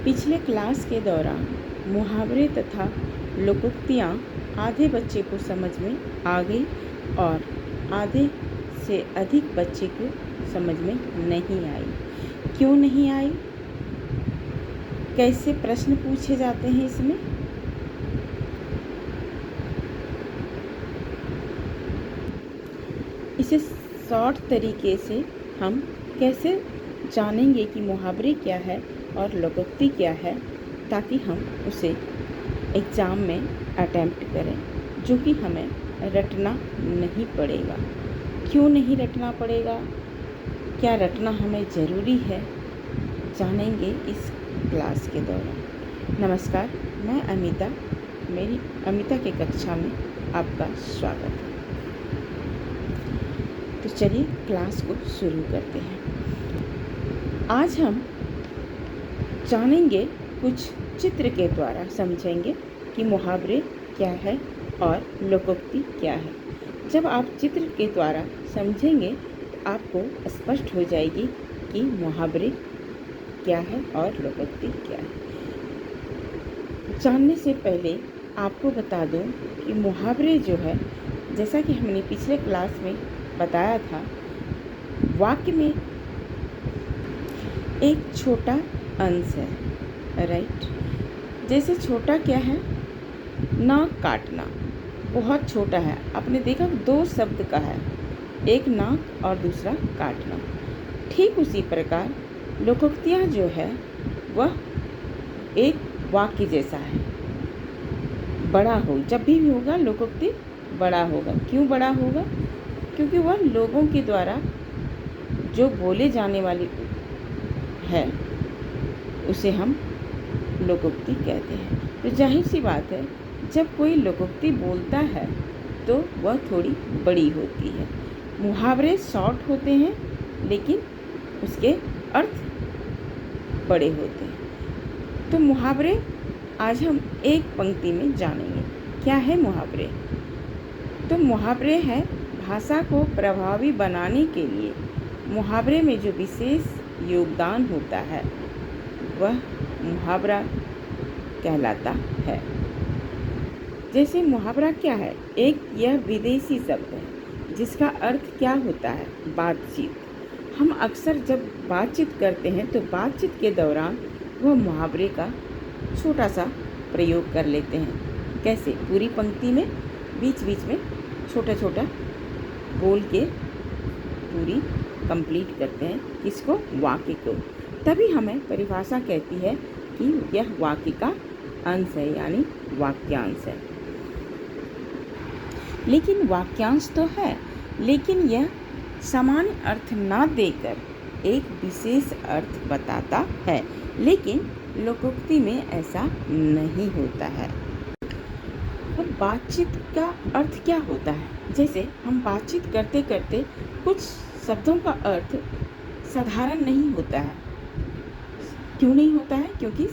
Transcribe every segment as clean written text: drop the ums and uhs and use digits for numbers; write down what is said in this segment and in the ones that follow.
पिछले क्लास के दौरान मुहावरे तथा लोकोक्तियाँ आधे बच्चे को समझ में आ गई और आधे से अधिक बच्चे को समझ में नहीं आई। क्यों नहीं आई? कैसे प्रश्न पूछे जाते हैं इसमें? इसे शॉर्ट तरीके से हम कैसे जानेंगे कि मुहावरे क्या है और लोकोक्ति क्या है, ताकि हम उसे एग्ज़ाम में अटेम्प्ट करें, जो कि हमें रटना नहीं पड़ेगा। क्यों नहीं रटना पड़ेगा? क्या रटना हमें ज़रूरी है? जानेंगे इस क्लास के दौरान। नमस्कार, मैं अमिता। मेरी अमिता के कक्षा में आपका स्वागत है। तो चलिए क्लास को शुरू करते हैं। आज हम जानेंगे, कुछ चित्र के द्वारा समझेंगे कि मुहावरे क्या है और लोकोक्ति क्या है। जब आप चित्र के द्वारा समझेंगे तो आपको स्पष्ट हो जाएगी कि मुहावरे क्या है और लोकोक्ति क्या है। जानने से पहले आपको बता दूं कि मुहावरे जो है, जैसा कि हमने पिछले क्लास में बताया था, वाक्य में एक छोटा अंश है, राइट। जैसे छोटा क्या है? नाक काटना बहुत छोटा है। आपने देखा 2 शब्द का है, एक नाक और दूसरा काटना। ठीक उसी प्रकार लोकोक्तियाँ जो है वह एक वाक्य जैसा है। बड़ा हो, जब भी होगा लोकोक्ति बड़ा होगा। क्यों बड़ा होगा? क्योंकि वह लोगों के द्वारा जो बोले जाने वाली है उसे हम लोकोक्ति कहते हैं। तो जाहिर सी बात है, जब कोई लोकोक्ति बोलता है तो वह थोड़ी बड़ी होती है। मुहावरे शॉर्ट होते हैं लेकिन उसके अर्थ बड़े होते हैं। तो मुहावरे आज हम एक पंक्ति में जानेंगे। क्या है मुहावरे? तो मुहावरे है भाषा को प्रभावी बनाने के लिए मुहावरे में जो विशेष योगदान होता है वह मुहावरा कहलाता है। जैसे मुहावरा क्या है? यह विदेशी शब्द है जिसका अर्थ क्या होता है? बातचीत। हम अक्सर जब बातचीत करते हैं तो बातचीत के दौरान वह मुहावरे का छोटा सा प्रयोग कर लेते हैं। कैसे? पूरी पंक्ति में बीच बीच में छोटा छोटा बोल के पूरी कंप्लीट करते हैं। इसको? वाक्य को। तभी हमें परिभाषा कहती है कि यह वाक्य का अंश है, यानी वाक्यांश है। लेकिन वाक्यांश तो है, लेकिन यह सामान्य अर्थ ना देकर एक विशेष अर्थ बताता है। लेकिन लोकोक्ति में ऐसा नहीं होता है। अब बातचीत का अर्थ क्या होता है? जैसे हम बातचीत करते करते कुछ शब्दों का अर्थ साधारण नहीं होता है। क्यों नहीं होता है? क्योंकि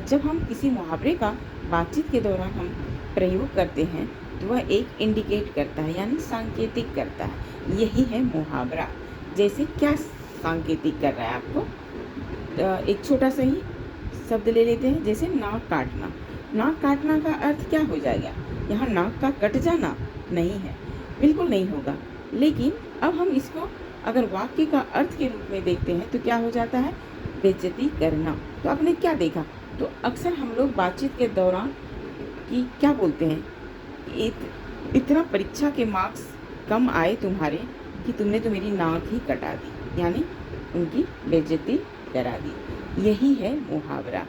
जब हम किसी मुहावरे का बातचीत के दौरान हम प्रयोग करते हैं तो वह एक इंडिकेट करता है, यानी सांकेतिक करता है। यही है मुहावरा। जैसे क्या सांकेतिक कर रहा है आपको? एक छोटा सा ही शब्द ले लेते हैं, जैसे नाक काटना। नाक काटना का अर्थ क्या हो जाएगा? यहाँ नाक का कट जाना नहीं है, बिल्कुल नहीं होगा। लेकिन अब हम इसको अगर वाक्य का अर्थ के रूप में देखते हैं तो क्या हो जाता है? बेइज्जती करना। तो आपने क्या देखा? तो अक्सर हम लोग बातचीत के दौरान कि क्या बोलते हैं, इतना परीक्षा के मार्क्स कम आए तुम्हारे कि तुमने तो मेरी नाक ही कटा दी, यानी उनकी बेइज्जती करा दी। यही है मुहावरा।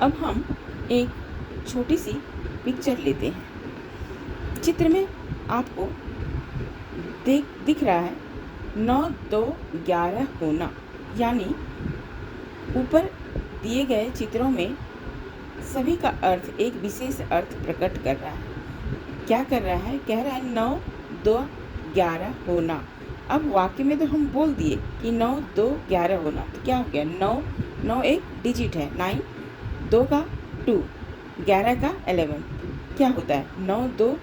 अब हम एक छोटी सी पिक्चर लेते हैं। चित्र में आपको दिख रहा है 9, 2, 11 होना, यानी ऊपर दिए गए चित्रों में सभी का अर्थ एक विशेष अर्थ प्रकट कर रहा है। क्या कर रहा है? कह रहा है 9, 2, 11 होना। अब वाक्य में तो हम बोल दिए कि 9, 2, 11 होना, तो क्या हो गया? 9 एक डिजिट है, 9, 2 का 2, 11 का 11। क्या होता है? 9, 2,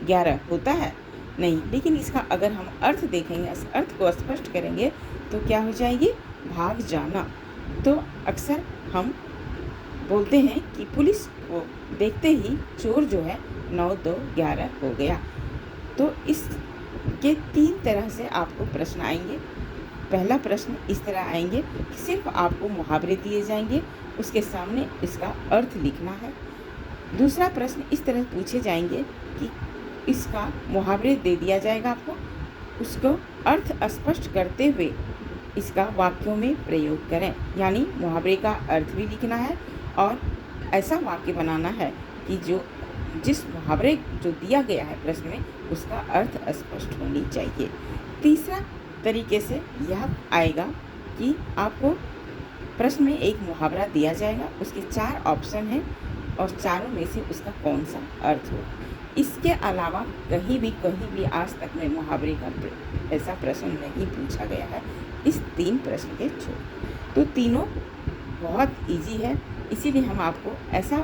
11 होता है? नहीं। लेकिन इसका अगर हम अर्थ देखेंगे, इस अर्थ को स्पष्ट करेंगे तो क्या हो जाएगी? भाग जाना। तो अक्सर हम बोलते हैं कि पुलिस को देखते ही चोर जो है 9 2 11 हो गया। तो इसके 3 तरह से आपको प्रश्न आएंगे। पहला प्रश्न इस तरह आएंगे कि सिर्फ आपको मुहावरे दिए जाएंगे, उसके सामने इसका अर्थ लिखना है। दूसरा प्रश्न इस तरह पूछे जाएंगे कि इसका मुहावरे दे दिया जाएगा आपको, उसको अर्थ स्पष्ट करते हुए इसका वाक्यों में प्रयोग करें, यानी मुहावरे का अर्थ भी लिखना है और ऐसा वाक्य बनाना है कि जिस मुहावरे जो दिया गया है प्रश्न में उसका अर्थ स्पष्ट होनी चाहिए। तीसरा तरीके से यह आएगा कि आपको प्रश्न में एक मुहावरा दिया जाएगा, उसके 4 ऑप्शन हैं और चारों में से उसका कौन सा अर्थ हो। इसके अलावा कहीं भी आज तक में मुहावरे का ऐसा प्रश्न नहीं पूछा गया है इस 3 प्रश्न के छोड़। तो तीनों बहुत इजी है, इसीलिए हम आपको ऐसा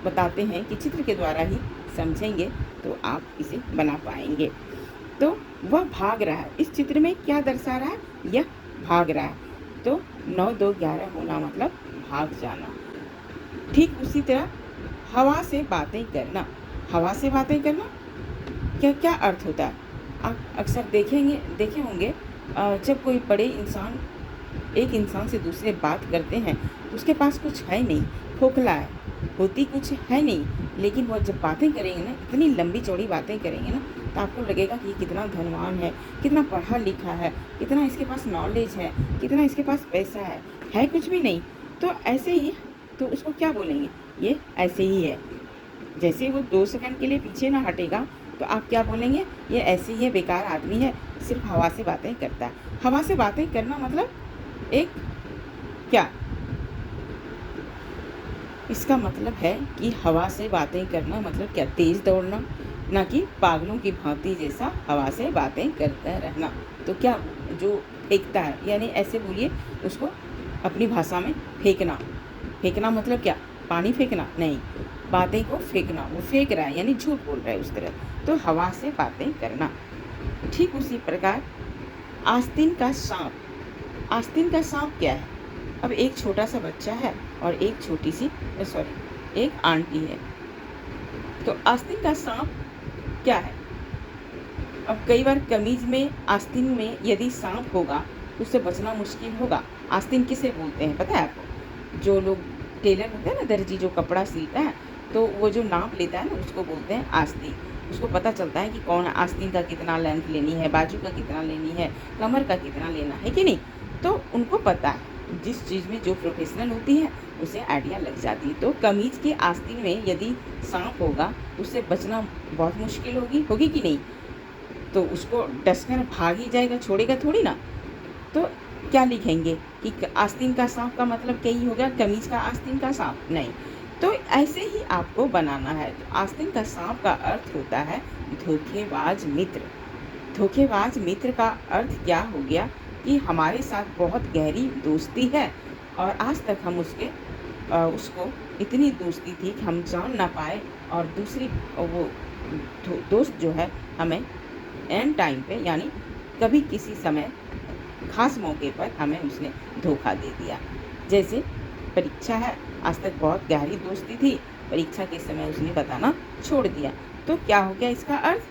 बताते हैं कि चित्र के द्वारा ही समझेंगे तो आप इसे बना पाएंगे। तो वह भाग रहा है, इस चित्र में क्या दर्शा रहा है, यह भाग रहा है। तो 9 2 11 होना मतलब भाग जाना। ठीक उसी तरह हवा से बातें करना। हवा से बातें करना क्या क्या अर्थ होता है? आप अक्सर देखे होंगे जब कोई बड़े इंसान एक इंसान से दूसरे बात करते हैं तो उसके पास कुछ है नहीं, खोखला है, होती कुछ है नहीं, लेकिन वो जब बातें करेंगे ना, इतनी लंबी चौड़ी बातें करेंगे ना, तो आपको लगेगा कि ये कितना धनवान है, कितना पढ़ा लिखा है, कितना इसके पास नॉलेज है, कितना इसके पास पैसा है कुछ भी नहीं। तो ऐसे ही तो उसको क्या बोलेंगे, ये ऐसे ही है। जैसे वो 2 सेकंड के लिए पीछे ना हटेगा तो आप क्या बोलेंगे, ये ऐसे ही है, बेकार आदमी है, सिर्फ हवा से बातें करता है। हवा से बातें करना मतलब एक क्या, इसका मतलब है कि हवा से बातें करना मतलब क्या, तेज दौड़ना, ना कि पागलों की भांति जैसा हवा से बातें करता रहना। तो क्या, जो फेंकता है, यानी ऐसे बोलिए उसको अपनी भाषा में फेंकना। फेंकना मतलब क्या, पानी फेंकना नहीं, बातें को फेंकना, वो फेंक रहा है यानी झूठ बोल रहा है उस तरह। तो हवा से बातें करना। ठीक उसी प्रकार आस्तीन का सांप। आस्तीन का सांप क्या है? अब एक छोटा सा बच्चा है और एक छोटी सी एक आंटी है, तो आस्तीन का सांप क्या है? अब कई बार कमीज में आस्तीन में यदि सांप होगा तो उससे बचना मुश्किल होगा। आस्तीन किसे बोलते हैं पता है आपको? जो लोग टेलर होते हैं ना, दर्जी जो कपड़ा सिलता है, तो वो जो नाप लेता है ना उसको बोलते हैं आस्तीन। उसको पता चलता है कि कौन आस्तीन का कितना लेंथ लेनी है, बाजू का कितना लेनी है, कमर का कितना लेना है कि नहीं। तो उनको पता है, जिस चीज़ में जो प्रोफेशनल होती है उसे आइडिया लग जाती है। तो कमीज के आस्तीन में यदि सांप होगा उससे बचना बहुत मुश्किल होगी कि नहीं। तो उसको डसकर भाग ही जाएगा, छोड़ेगा थोड़ी ना। तो क्या लिखेंगे कि आस्तीन का सांप का मतलब क्या ही हो गया, कमीज का आस्तीन का सांप नहीं। तो ऐसे ही आपको बनाना है। तो आस्तीन का सांप का अर्थ होता है धोखेबाज मित्र। धोखेबाज मित्र का अर्थ क्या हो गया कि हमारे साथ बहुत गहरी दोस्ती है और आज तक हम उसको इतनी दोस्ती थी कि हम जान ना पाए, और दूसरी वो दोस्त जो है हमें एंड टाइम पे यानी कभी किसी समय खास मौके पर हमें उसने धोखा दे दिया। जैसे परीक्षा है, आज तक बहुत गहरी दोस्ती थी, परीक्षा के समय उसने बताना छोड़ दिया। तो क्या हो गया इसका अर्थ?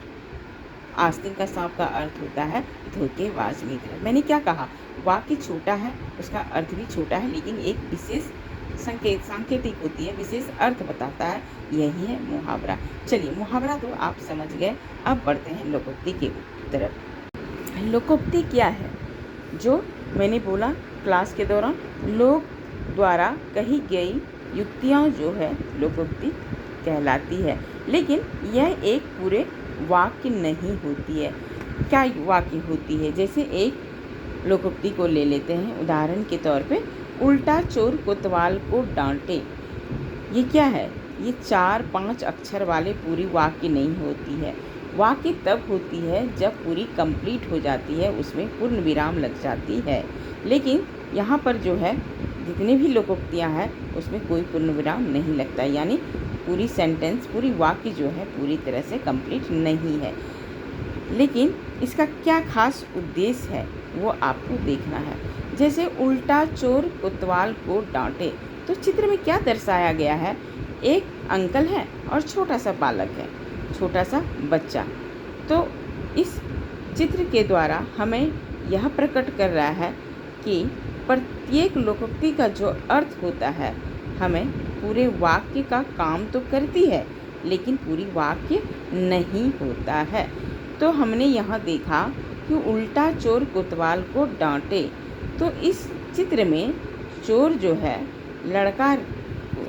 आस्तीन का सांप का अर्थ होता है धोखेबाज मित्र। मैंने क्या कहा, वाक्य छोटा है, उसका अर्थ भी छोटा है, लेकिन एक विशेष सांकेतिक होती है, विशेष अर्थ बताता है, यही है मुहावरा। चलिए, मुहावरा तो आप समझ गए, अब बढ़ते हैं लोकोक्ति की तरफ। लोकोक्ति क्या है? जो मैंने बोला क्लास के दौरान, लोग द्वारा कही गई युक्तियाँ जो है लोकोक्ति कहलाती है, लेकिन यह एक पूरे वाक्य नहीं होती है। क्या वाक्य होती है? जैसे एक लोकोक्ति को ले लेते हैं उदाहरण के तौर पे, उल्टा चोर कोतवाल को डांटे। ये क्या है? ये 4-5 अक्षर वाले पूरी वाक्य नहीं होती है। वाक्य तब होती है जब पूरी कंप्लीट हो जाती है, उसमें पूर्ण विराम लग जाती है। लेकिन यहाँ पर जो है जितनी भी लोकोक्तियाँ हैं उसमें कोई पूर्ण विराम नहीं लगता, यानी पूरी सेंटेंस, पूरी वाक्य जो है पूरी तरह से कंप्लीट नहीं है। लेकिन इसका क्या खास उद्देश्य है वो आपको देखना है। जैसे उल्टा चोर कोतवाल को डांटे। तो चित्र में क्या दर्शाया गया है? एक अंकल है और छोटा सा बालक है, छोटा सा बच्चा। तो इस चित्र के द्वारा हमें यह प्रकट कर रहा है कि प्रत्येक लोकोक्ति का जो अर्थ होता है, हमें पूरे वाक्य का काम तो करती है लेकिन पूरी वाक्य नहीं होता है। तो हमने यहाँ देखा कि उल्टा चोर कोतवाल को डांटे। तो इस चित्र में चोर जो है लड़का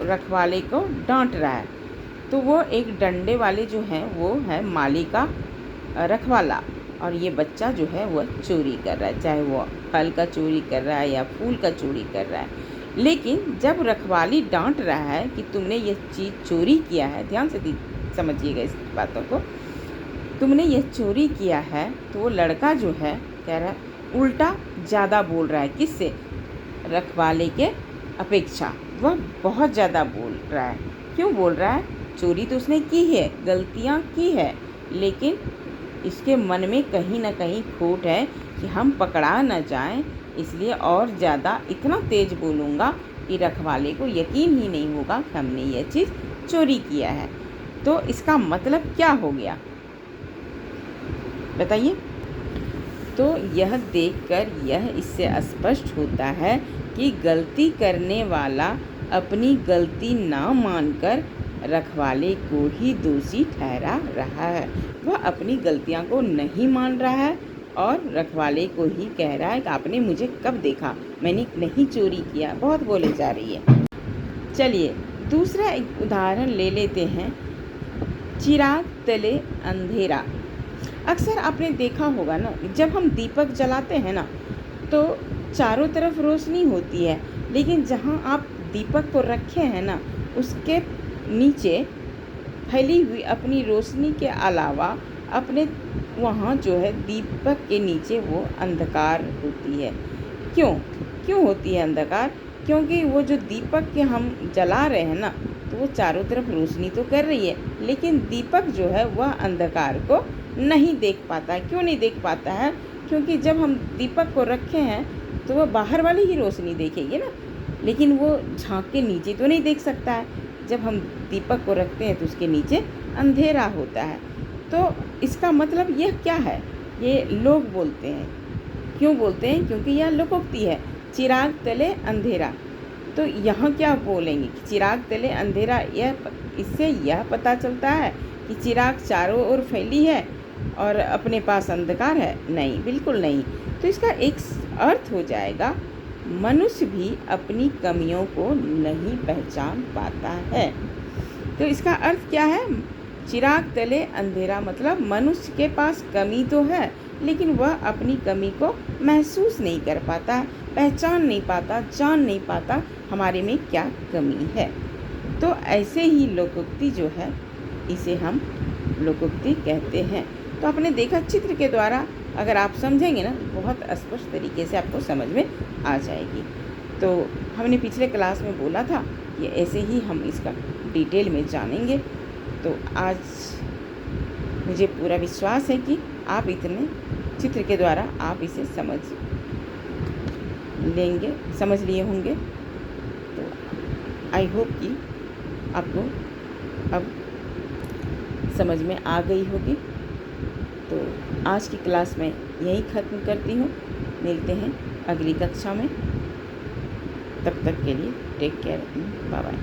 रखवाले को डांट रहा है। तो वो एक डंडे वाले जो हैं वो है माली का रखवाला, और ये बच्चा जो है वह चोरी कर रहा है, चाहे वो फल का चोरी कर रहा है या फूल का चोरी कर रहा है। लेकिन जब रखवाली डांट रहा है कि तुमने ये चीज़ चोरी किया है, ध्यान से समझिएगा इस बातों को, तुमने ये चोरी किया है, तो वो लड़का जो है कह रहा है उल्टा ज़्यादा बोल रहा है। किससे? रखवाले के अपेक्षा वह बहुत ज़्यादा बोल रहा है। क्यों बोल रहा है? चोरी तो उसने की है, गलतियाँ की है, लेकिन इसके मन में कहीं ना कहीं खोट है कि हम पकड़ा न जाएं, इसलिए और ज़्यादा इतना तेज़ बोलूँगा कि रखवाले को यकीन ही नहीं होगा कि हमने यह चीज़ चोरी किया है। तो इसका मतलब क्या हो गया बताइए? तो यह देखकर यह इससे स्पष्ट होता है कि गलती करने वाला अपनी गलती ना मानकर रखवाले को ही दोषी ठहरा रहा है। वह अपनी गलतियां को नहीं मान रहा है और रखवाले को ही कह रहा है कि आपने मुझे कब देखा, मैंने नहीं चोरी किया। बहुत बोले जा रही है। चलिए दूसरा एक उदाहरण ले लेते हैं। चिराग तले अंधेरा। अक्सर आपने देखा होगा ना, जब हम दीपक जलाते हैं ना तो चारों तरफ रोशनी होती है, लेकिन जहाँ आप दीपक को रखे हैं ना उसके नीचे फैली हुई अपनी रोशनी के अलावा अपने वहाँ जो है दीपक के नीचे वो अंधकार होती है। क्यों होती है अंधकार? क्योंकि वो जो दीपक के हम जला रहे हैं ना तो वो चारों तरफ रोशनी तो कर रही है, लेकिन दीपक जो है वह अंधकार को नहीं देख पाता है। क्यों नहीं देख पाता है? क्योंकि जब हम दीपक को रखे हैं तो वह बाहर वाली ही रोशनी देखेगी ना, लेकिन वो झांक के नीचे तो नहीं देख सकता है। जब हम दीपक को रखते हैं तो उसके नीचे अंधेरा होता है। तो इसका मतलब यह क्या है? ये लोग बोलते हैं। क्यों बोलते हैं? क्योंकि यह लोकोक्ति है, चिराग तले अंधेरा। तो यहाँ क्या बोलेंगे कि चिराग तले अंधेरा? इससे यह पता चलता है कि चिराग चारों ओर फैली है और अपने पास अंधकार है? नहीं, बिल्कुल नहीं। तो इसका एक अर्थ हो जाएगा, मनुष्य भी अपनी कमियों को नहीं पहचान पाता है। तो इसका अर्थ क्या है? चिराग तले अंधेरा मतलब मनुष्य के पास कमी तो है, लेकिन वह अपनी कमी को महसूस नहीं कर पाता, पहचान नहीं पाता, जान नहीं पाता हमारे में क्या कमी है। तो ऐसे ही लोकोक्ति जो है इसे हम लोकोक्ति कहते हैं। तो आपने देखा चित्र के द्वारा अगर आप समझेंगे ना बहुत स्पष्ट तरीके से आपको समझ में आ जाएगी। तो हमने पिछले क्लास में बोला था कि ऐसे ही हम इसका डिटेल में जानेंगे। तो आज मुझे पूरा विश्वास है कि आप इतने चित्र के द्वारा आप इसे समझ लिए होंगे। तो आई होप कि आपको अब समझ में आ गई होगी। तो आज की क्लास में यही ख़त्म करती हूँ। मिलते हैं अगली कक्षा में। तब तक के लिए टेक केयर, बाय बाय।